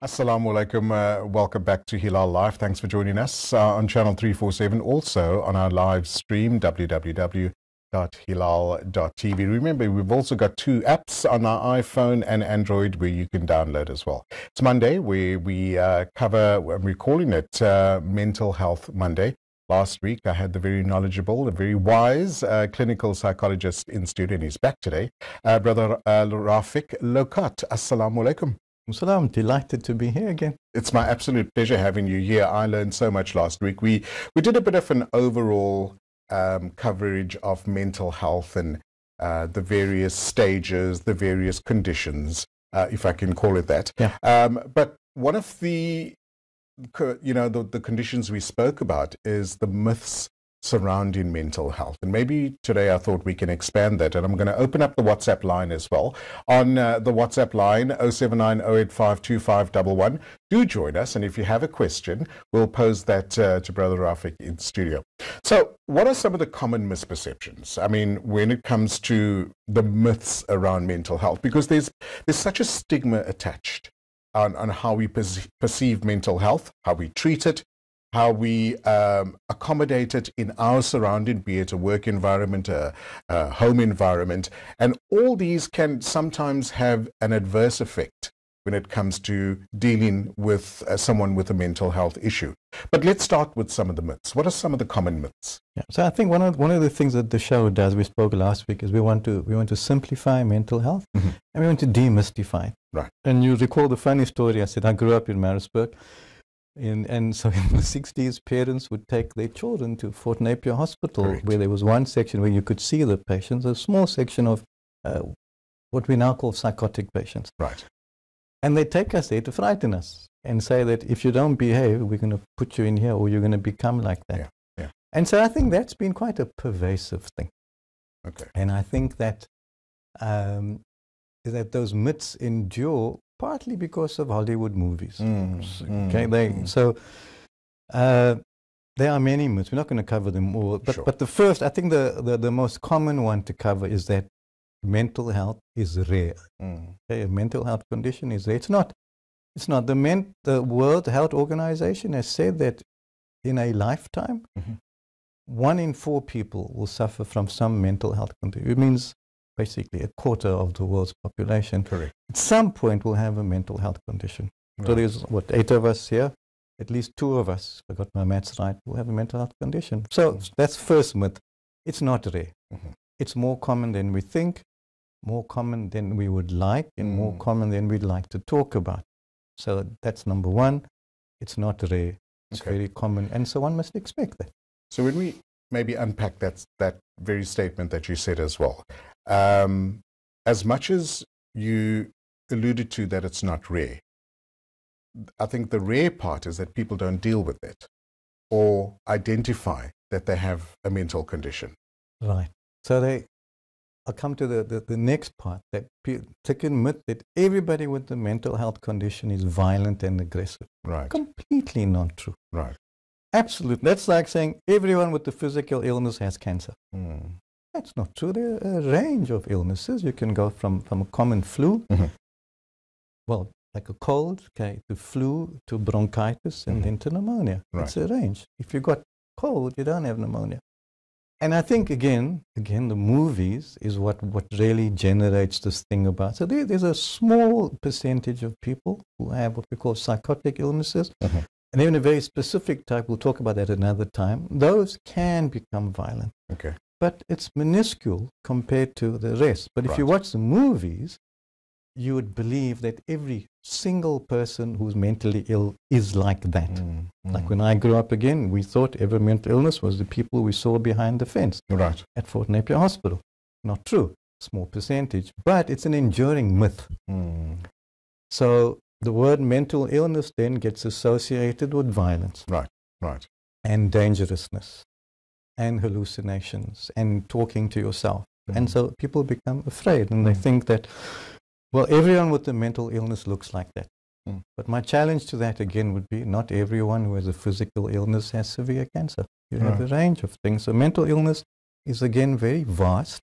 Assalamu alaikum. Welcome back to Hilaal Live. Thanks for joining us on channel 347. Also on our live stream, www.hilaal.tv. Remember, we've also got two apps on our iPhone and Android where you can download as well. It's Monday, where we cover, we're calling it Mental Health Monday. Last week, I had the very knowledgeable, the very wise clinical psychologist in studio, and he's back today. Brother Rafiq. Lockhat. Assalamu alaikum. So I'm delighted to be here again. It's my absolute pleasure having you here. I learned so much last week. We did a bit of an overall coverage of mental health and the various stages, the various conditions, if I can call it that. Yeah. But one of the conditions we spoke about is the myths surrounding mental health. And maybe today I thought we can expand that. And I'm going to open up the WhatsApp line as well. On the WhatsApp line, 07908525511. Do join us. And if you have a question, we'll pose that to Brother Rafiq in studio. So what are some of the common misperceptions? I mean, when it comes to the myths around mental health, because there's such a stigma attached on how we perceive mental health, how we treat it, how we accommodate it in our surrounding, be it a work environment, a home environment. And all these can sometimes have an adverse effect when it comes to dealing with someone with a mental health issue. But let's start with some of the myths. What are some of the common myths? Yeah. So I think one of the things that the show does, we spoke last week, is we want to simplify mental health, and we want to demystify it. Right. And you recall the funny story. I said I grew up in Maritzburg. And so in the 60s, parents would take their children to Fort Napier Hospital, Correct. where there was one section where you could see the patients, a small section of what we now call psychotic patients. Right. And they take us there to frighten us and say that if you don't behave, we're going to put you in here or you're going to become like that. Yeah. Yeah. And so I think that's been quite a pervasive thing. Okay. And I think that that those myths endure partly because of Hollywood movies. So there are many myths. We're not going to cover them all. But, Sure. but the first, I think the most common one to cover is that mental health is rare. Okay, a mental health condition is rare. It's not. The World Health Organization has said that in a lifetime, 1 in 4 people will suffer from some mental health condition. It means basically a quarter of the world's population. Correct. At some point will have a mental health condition. Right. So there's, 8 of us here? At least 2 of us, if I got my maths right, will have a mental health condition. So that's first myth. It's not rare. It's more common than we think, more common than we would like, and more common than we'd like to talk about. So that's number one. It's not rare. It's very common. And so one must expect that. So when we maybe unpack that very statement that you said as well, as much as you alluded to that it's not rare, I think the rare part is that people don't deal with it or identify that they have a mental condition. Right. So I'll come to the next part, that second myth that everybody with a mental health condition is violent and aggressive. Right. Completely not true. Right. Absolutely. That's like saying everyone with a physical illness has cancer. That's not true. There are a range of illnesses. You can go from a common flu, well, like a cold, to flu, to bronchitis, and then to pneumonia. Right. It's a range. If you got cold, you don't have pneumonia. And I think, again, the movies is what really generates this thing about. So there's a small percentage of people who have what we call psychotic illnesses. And even a very specific type, we'll talk about that another time. Those can become violent. Okay. But it's minuscule compared to the rest. But if you watch the movies, you would believe that every single person who's mentally ill is like that. Like when I grew up again, we thought every mental illness was the people we saw behind the fence at Fort Napier Hospital. Not true. Small percentage. But it's an enduring myth. So the word mental illness then gets associated with violence. Right. And dangerousness. And hallucinations. And talking to yourself. And so people become afraid. And they think that, well, everyone with a mental illness looks like that. But my challenge to that again would be not everyone who has a physical illness has severe cancer. You have a range of things. So mental illness is again very vast,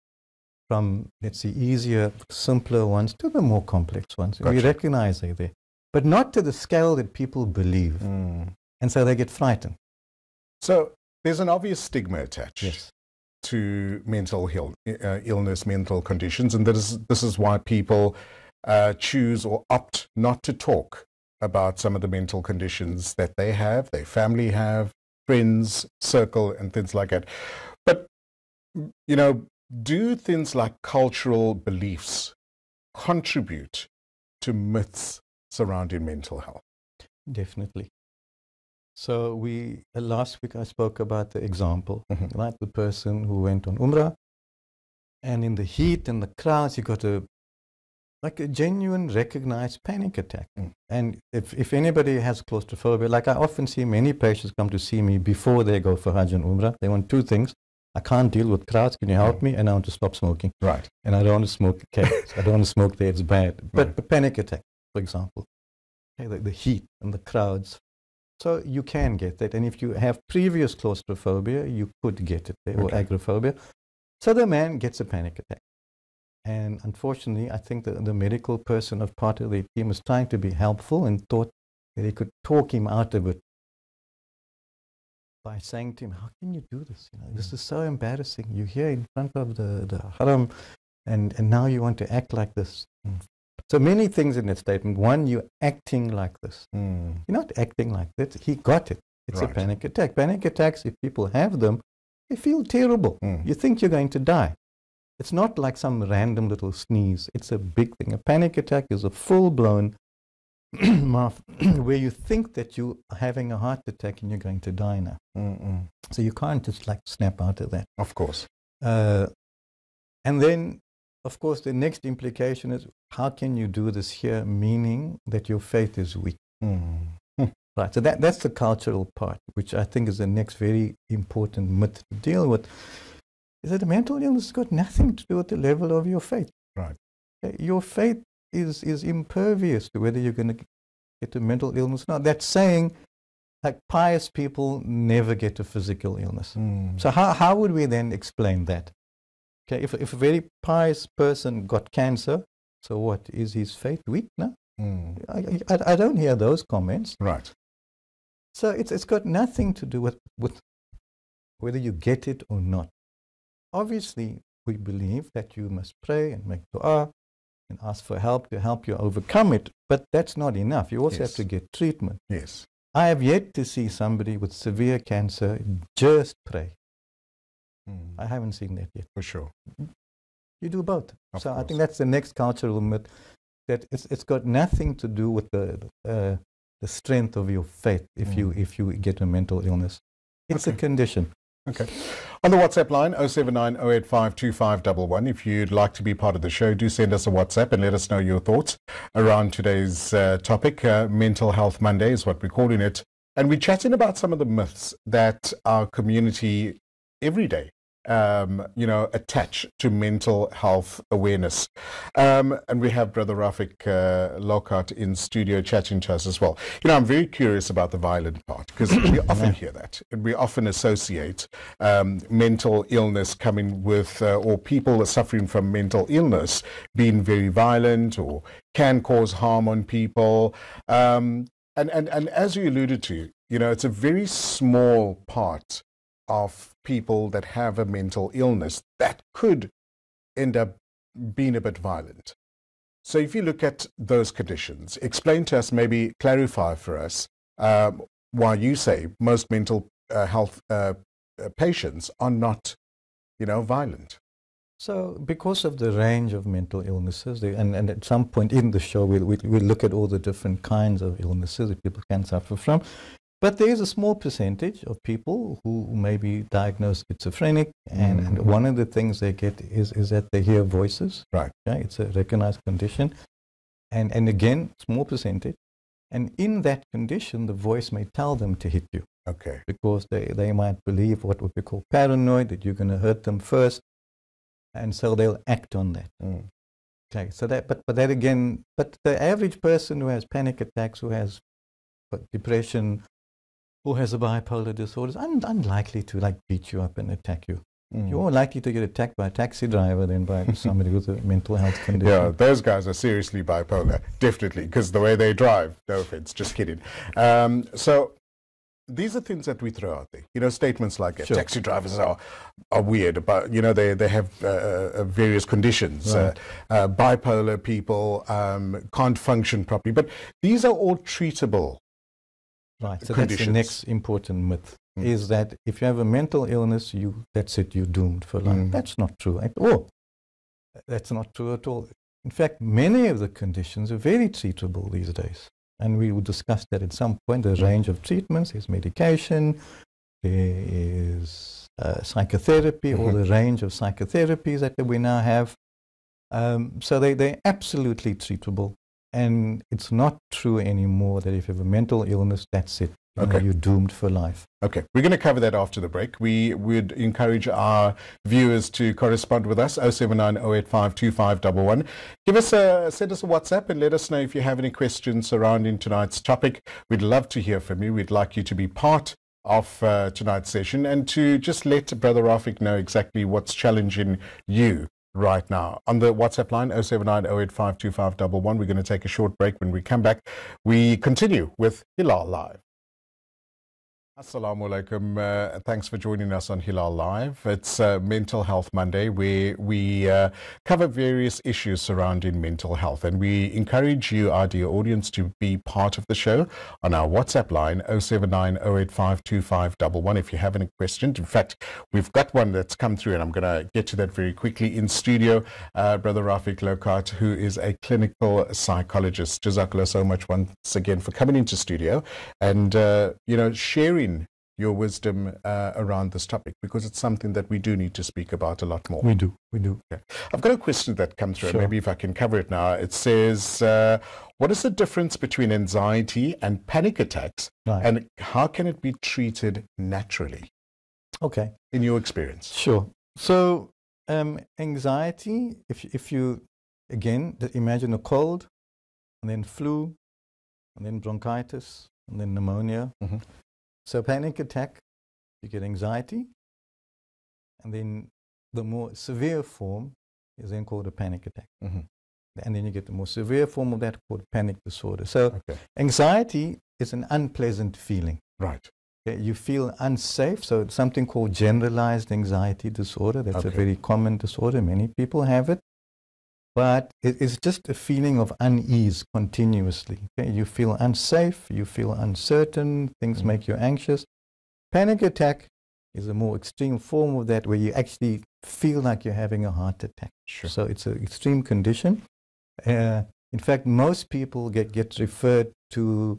from, let's say, easier, simpler ones to the more complex ones. Gotcha. We recognize they're there. but not to the scale that people believe. And so they get frightened. So there's an obvious stigma attached. Yes. To mental illness, mental conditions, and this is why people choose or opt not to talk about some of the mental conditions that they have, their family have, friends, circle, and things like that. But, you know, do things like cultural beliefs contribute to myths surrounding mental health? Definitely. So last week I spoke about the example, right? The person who went on Umrah, and in the heat and the crowds, he got a genuine recognized panic attack. And if anybody has claustrophobia, like I often see many patients come to see me before they go for Hajj and Umrah. They want two things. I can't deal with crowds, can you help me? And I want to stop smoking. Right. And I don't want to smoke cakes. I don't want to smoke there, it's bad. But the panic attack, for example, okay, the heat and the crowds. So you can get that. And if you have previous claustrophobia, you could get it there, or agoraphobia. So the man gets a panic attack. And unfortunately, I think the medical person of part of the team was trying to be helpful and thought that he could talk him out of it by saying to him, how can you do this? You know, this is so embarrassing. You're here in front of the haram, and now you want to act like this. So many things in that statement. One, you're acting like this. You're not acting like that. He got it. It's a panic attack. Panic attacks, if people have them, they feel terrible. You think you're going to die. It's not like some random little sneeze. It's a big thing. A panic attack is a full-blown where you think that you're having a heart attack and you're going to die now. So you can't just like snap out of that. Of course. And then, of course, the next implication is, how can you do this here, meaning that your faith is weak? Right. So that's the cultural part, which I think is the next very important myth to deal with. Is that the mental illness has got nothing to do with the level of your faith. Right. Okay? Your faith is impervious to whether you're going to get a mental illness or not. That's saying, like, pious people never get a physical illness. So how would we then explain that? Okay, if a very pious person got cancer, so what? Is his faith weak? No. I don't hear those comments. Right. So it's got nothing to do with whether you get it or not. Obviously, we believe that you must pray and make dua and ask for help to help you overcome it, but that's not enough. You also have to get treatment. Yes. I have yet to see somebody with severe cancer just pray. I haven't seen that yet. For sure. You do both. Of So course. I think that's the next cultural myth, that it's got nothing to do with the strength of your faith if you get a mental illness. It's a condition. Okay. On the WhatsApp line, 079 085 2511. If you'd like to be part of the show, do send us a WhatsApp and let us know your thoughts around today's topic. Mental Health Monday is what we're calling it. And we're chatting about some of the myths that our community every day attach to mental health awareness. And we have Brother Rafiq Lockhat in studio chatting to us as well. You know, I'm very curious about the violent part, because we often hear that. And we often associate mental illness coming with, or people suffering from mental illness being very violent or can cause harm on people. And as you alluded to, you know, it's a very small part of people that have a mental illness that could end up being a bit violent. So if you look at those conditions, explain to us, maybe clarify for us why you say most mental health patients are not, violent. So because of the range of mental illnesses, and at some point in the show we'll look at all the different kinds of illnesses that people can suffer from. But there is a small percentage of people who may be diagnosed schizophrenic, and one of the things they get is that they hear voices. Right. Okay? It's a recognized condition. And again, small percentage. And in that condition, the voice may tell them to hit you. Okay. Because they might believe what we call paranoid, that you're going to hurt them first. And so they'll act on that. Okay, so but the average person who has panic attacks, who has depression, who has a bipolar disorder, is unlikely to beat you up and attack you. you're more likely to get attacked by a taxi driver than by somebody with a mental health condition. Yeah, those guys are seriously bipolar, definitely, because the way they drive, no offense, just kidding. So these are things that we throw out there. You know, statements like that. Sure. Taxi drivers are weird, but, you know, they have various conditions. Right. Bipolar people can't function properly. But these are all treatable Right, so conditions. That's the next important myth, is that if you have a mental illness, that's it, you're doomed for life. That's not true at all. That's not true at all. In fact, many of the conditions are very treatable these days. And we will discuss that at some point. There's a range of treatments. There's medication. There is psychotherapy, all the range of psychotherapies that we now have. So they're absolutely treatable. And it's not true anymore that if you have a mental illness, that's it. You know, you're doomed for life. Okay, we're going to cover that after the break. We would encourage our viewers to correspond with us, 079 085 2511. Send us a WhatsApp and let us know if you have any questions surrounding tonight's topic. We'd love to hear from you. We'd like you to be part of tonight's session and to just let Brother Rafiq know exactly what's challenging you right now. On the WhatsApp line, 079 085 2511. We're going to take a short break. When we come back, we continue with Hilaal Live. Assalamu alaikum. Thanks for joining us on Hilaal Live. It's Mental Health Monday, where we cover various issues surrounding mental health. And we encourage you, our dear audience, to be part of the show on our WhatsApp line, 079 085 2511. If you have any questions. In fact, we've got one that's come through, and I'm going to get to that very quickly. In studio, Brother Rafiq Lockhat, who is a clinical psychologist. Jazakallah so much once again for coming into studio and, sharing your wisdom around this topic, because it's something that we do need to speak about a lot more. We do. Okay. I've got a question that comes through, Sure. and maybe if I can cover it now. It says, what is the difference between anxiety and panic attacks, and how can it be treated naturally? Okay. In your experience. Sure. So anxiety, if you, again, imagine a cold, and then flu, and then bronchitis, and then pneumonia. So panic attack, you get anxiety, and then the more severe form is then called a panic attack. And then you get the more severe form of that called panic disorder. So anxiety is an unpleasant feeling. Right. Okay, you feel unsafe, so it's something called generalized anxiety disorder. That's a very common disorder. Many people have it. But it is just a feeling of unease continuously. Okay? You feel unsafe, you feel uncertain, things make you anxious. Panic attack is a more extreme form of that, where you actually feel like you're having a heart attack. Sure. So it's an extreme condition. In fact, most people get referred to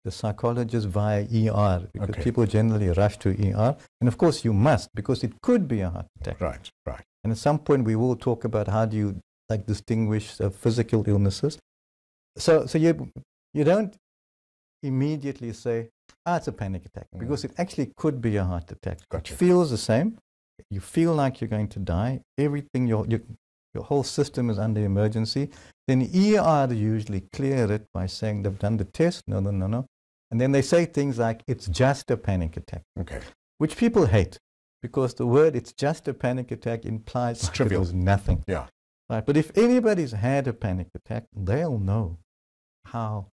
the psychologist via ER, because people generally rush to ER. And of course you must, because it could be a heart attack. Right. And at some point we will talk about how do you distinguish physical illnesses. So you don't immediately say, it's a panic attack, because it actually could be a heart attack. Gotcha. It feels the same. You feel like you're going to die. Everything, your whole system is under emergency. Then ER usually clear it by saying they've done the test. No. And then they say things like, it's just a panic attack. Which people hate, because the word "it's just a panic attack" implies it's trivial. It was nothing. Yeah. Right, but if anybody's had a panic attack, they'll know how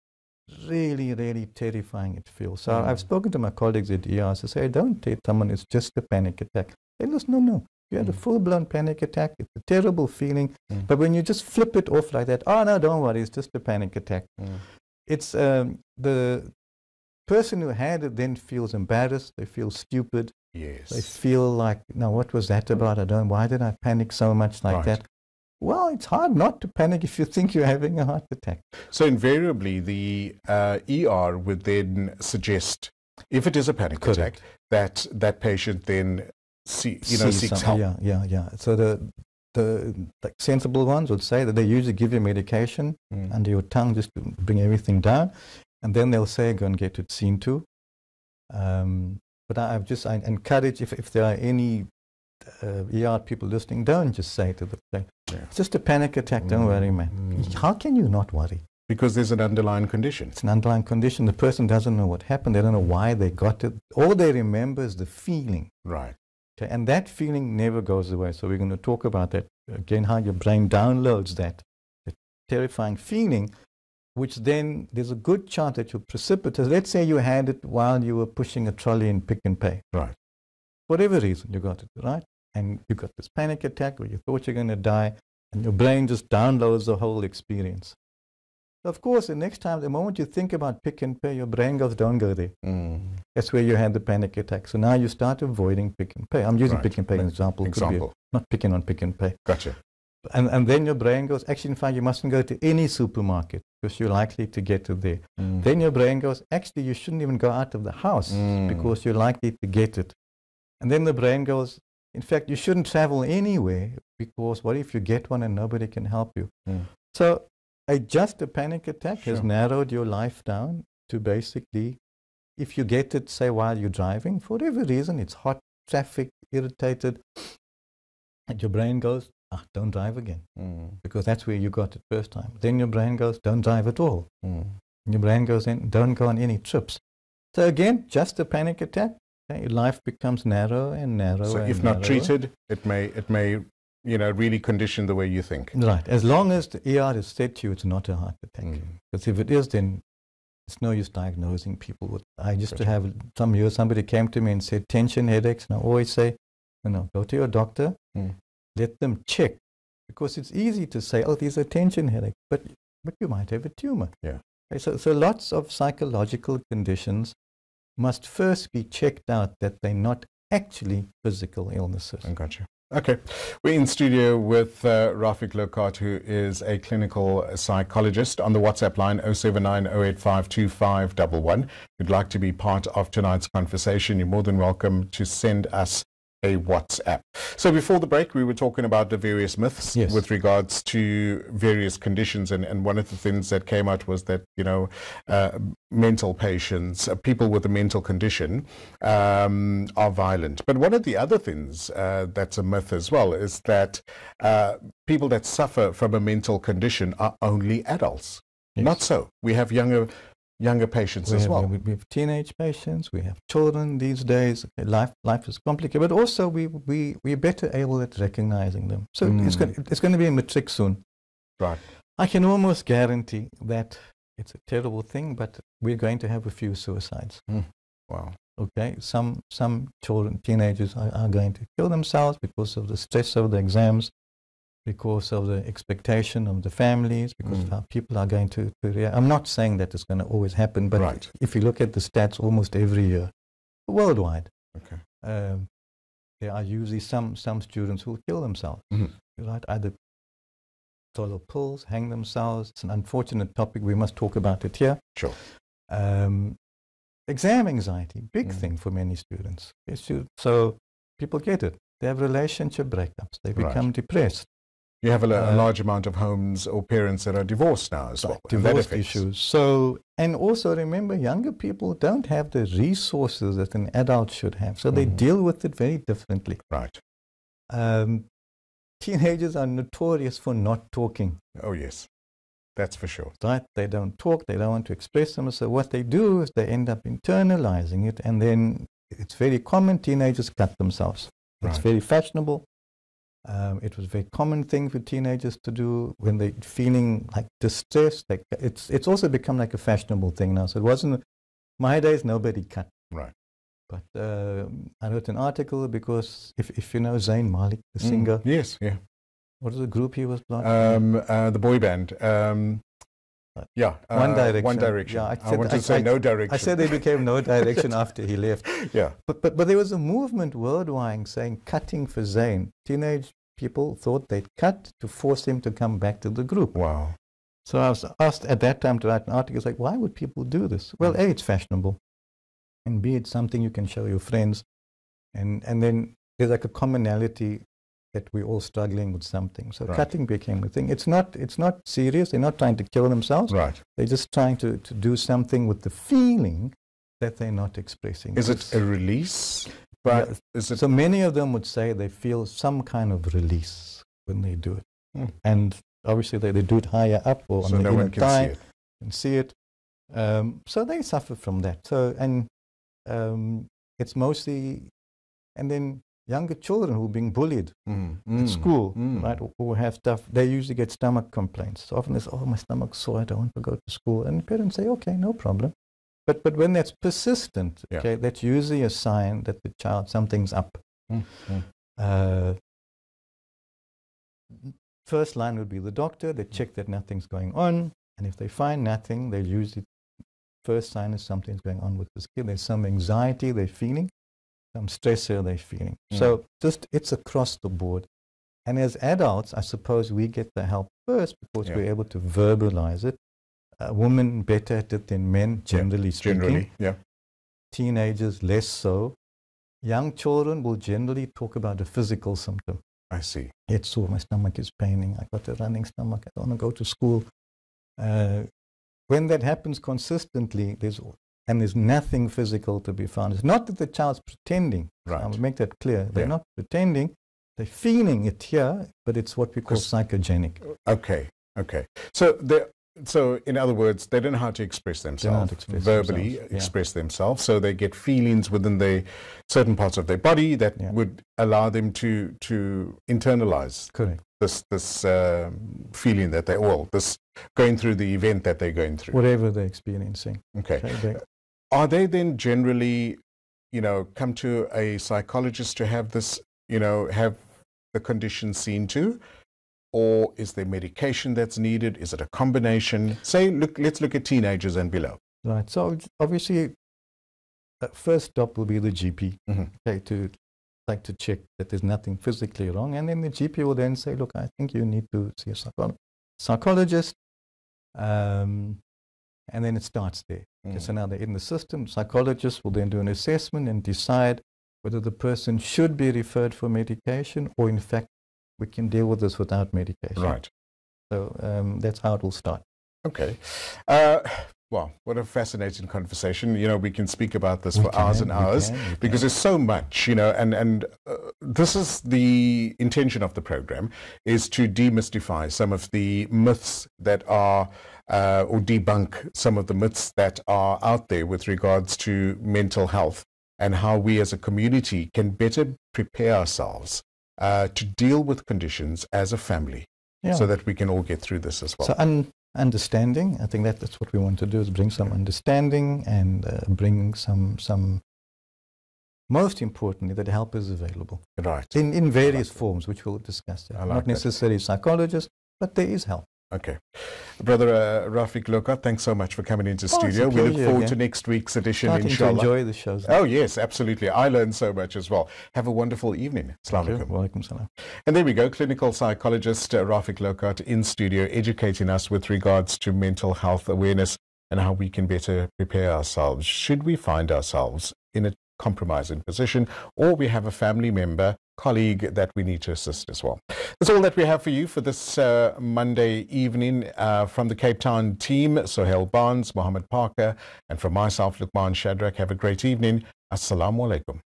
really, really terrifying it feels. So I've spoken to my colleagues at ER to say, don't tell someone it's just a panic attack. They just, no. You had a full-blown panic attack. It's a terrible feeling. But when you just flip it off like that, no, don't worry, it's just a panic attack. It's the person who had it then feels embarrassed. They feel stupid. Yes. They feel like, no, what was that about? Why did I panic so much like that? Well, it's hard not to panic if you think you're having a heart attack. So invariably, the ER would then suggest, if it is a panic attack, that patient then seeks help. Yeah. So the sensible ones would say that they usually give you medication under your tongue just to bring everything down, and then they'll say, go and get it seen to. But I encourage, if there are any ER people listening, don't just say to the patient, it's just a panic attack, don't worry, man. How can you not worry? Because there's an underlying condition. It's an underlying condition. The person doesn't know what happened. They don't know why they got it. All they remember is the feeling. Right. Okay, and that feeling never goes away. So we're going to talk about that again, how your brain downloads that terrifying feeling, which then there's a good chance that you'll precipitate. Let's say you had it while you were pushing a trolley in Pick n Pay. Right. Whatever reason, you got it, right? And you got this panic attack where you thought you're going to die, and your brain just downloads the whole experience. Of course, the next time, the moment you think about Pick n Pay, your brain goes, don't go there. That's where you had the panic attack. So now you start avoiding Pick n Pay. I'm using Pick n Pay as an example. Not picking on Pick n Pay. Gotcha. And then your brain goes, actually, in fact, you mustn't go to any supermarket because you're likely to get to there. Then your brain goes, actually, you shouldn't even go out of the house because you're likely to get it. And then the brain goes, in fact, you shouldn't travel anywhere because what if you get one and nobody can help you? So just a panic attack has narrowed your life down to basically, if you get it, say, while you're driving, for whatever reason, it's hot, traffic, irritated, and your brain goes, don't drive again, because that's where you got it first time. Then your brain goes, don't drive at all. Your brain goes in, don't go on any trips. So again, just a panic attack, okay, life becomes narrow and narrow. So if not treated, it may really condition the way you think. Right. As long as the ER has said to you it's not a heart attack. Because if it is, then it's no use diagnosing people with. I used to have some years, somebody came to me and said tension headaches, and I always say, go to your doctor. Let them check, because it's easy to say, oh, these are tension headaches, but you might have a tumor. Yeah. Okay, so lots of psychological conditions must first be checked out that they're not actually physical illnesses. I got you. Okay. We're in studio with Rafiq Lockhat, who is a clinical psychologist, on the WhatsApp line 079-085-2511. If you'd like to be part of tonight's conversation, you're more than welcome to send us a WhatsApp. So before the break, we were talking about the various myths with regards to various conditions, and one of the things that came out was that, mental patients, people with a mental condition, are violent. But one of the other things that's a myth as well is that people that suffer from a mental condition are only adults. Not so. We have younger patients as well. We have teenage patients, we have children these days. Okay, life is complicated, but also we're better able at recognizing them. So it's going to be a matric soon. Right. I can almost guarantee that it's a terrible thing, but we're going to have a few suicides. Wow. Okay, some children, teenagers are going to kill themselves because of the stress of the exams, because of the expectation of the families, because of how people are going to react. I'm not saying that it's going to always happen, but if you look at the stats almost every year, worldwide, there are usually some students who will kill themselves, right? Either swallow pills, hang themselves. It's an unfortunate topic. We must talk about it here. Sure. Exam anxiety, big thing for many students. So people get it. They have relationship breakups. They become depressed. You have a large amount of homes or parents that are divorced now as well. Divorce issues. So, and also remember, younger people don't have the resources that an adult should have. So they deal with it very differently. Right. Teenagers are notorious for not talking. Oh, yes. That's for sure. Right? They don't talk. They don't want to express themselves. So what they do is they end up internalizing it. And then it's very common. Teenagers cut themselves. It's very fashionable. It was a very common thing for teenagers to do when they're feeling like distressed. Like it's also become like a fashionable thing now. So it wasn't, my days, nobody cut. Right. But I wrote an article because if you know Zayn Malik, the singer. Yes, yeah. What is the group he was playing? The boy band. One Direction. One Direction. Yeah, I wanted to say No Direction. I said they became No Direction after he left. Yeah. But there was a movement worldwide saying cutting for Zayn. Teenage people thought they'd cut to force him to come back to the group. Wow. So I was asked at that time to write an article. It's like, why would people do this? Well, A, it's fashionable. And B, it's something you can show your friends. And then there's like a commonality that we're all struggling with something. So cutting became a thing. It's not serious. They're not trying to kill themselves. Right. They're just trying to do something with the feeling that they're not expressing. Is it a release? So many of them would say they feel some kind of release when they do it. And obviously they do it higher up or so on no the one can see it. So they suffer from that. So, and it's mostly, and then younger children who are being bullied at school, right, or have stuff, they usually get stomach complaints. So often it's, oh, my stomach's sore, I don't want to go to school. And parents say, okay, no problem. But when that's persistent, okay, that's usually a sign that the child, something's up. First line would be the doctor. They check that nothing's going on. And if they find nothing, they usually, first sign is something's going on with this kid. There's some anxiety they're feeling, some stressor they're feeling. So just, it's across the board. And as adults, I suppose we get the help first because we're able to verbalize it. Women better at it than men, generally speaking. Teenagers, less so. Young children will generally talk about a physical symptom. I see. It's sore, my stomach is paining, I got a running stomach, I don't want to go to school. When that happens consistently, there's nothing physical to be found. It's not that the child's pretending. Right. I'll make that clear. They're not pretending. They're feeling it here, but it's what we call psychogenic. Okay. So in other words, they don't know how to express themselves, verbally express themselves. So they get feelings within the certain parts of their body that would allow them to internalize this feeling that this going through the event that they're going through. Whatever they're experiencing. Okay. Are they then generally, come to a psychologist to have this, have the condition seen to? Or is there medication that's needed? Is it a combination? Let's look at teenagers and below. Right. So obviously, first stop will be the GP, to check that there's nothing physically wrong. And then the GP will then say, look, I think you need to see a psychologist. And then it starts there. So now they're in the system. Psychologist will then do an assessment and decide whether the person should be referred for medication or in fact, we can deal with this without medication. Right. So that's how it will start. Okay. Well, what a fascinating conversation. We can speak about this for hours and hours because there's so much, and this is the intention of the program, is to demystify some of the myths that are, or debunk some of the myths that are out there with regards to mental health and how we as a community can better prepare ourselves to deal with conditions as a family so that we can all get through this as well. So understanding, I think that's what we want to do, is bring some understanding and bring some, most importantly, that help is available. Right. In various forms, which we'll discuss. Not necessarily psychologists, but there is help. Okay. Brother Rafiq Lockhat, thanks so much for coming into studio. We look forward to next week's edition, inshallah. Enjoy the shows. Oh, yes, absolutely. I learned so much as well. Have a wonderful evening. Assalamu alaikum. Wa alaikum salam. And there we go. Clinical psychologist Rafiq Lockhat in studio, educating us with regards to mental health awareness and how we can better prepare ourselves should we find ourselves in a compromising position or we have a family member, colleague that we need to assist as well. That's all that we have for you for this Monday evening from the Cape Town team, Sohail Barnes, Mohammed Parker, and from myself, Luqman Shadrack. Have a great evening. Assalamu alaikum.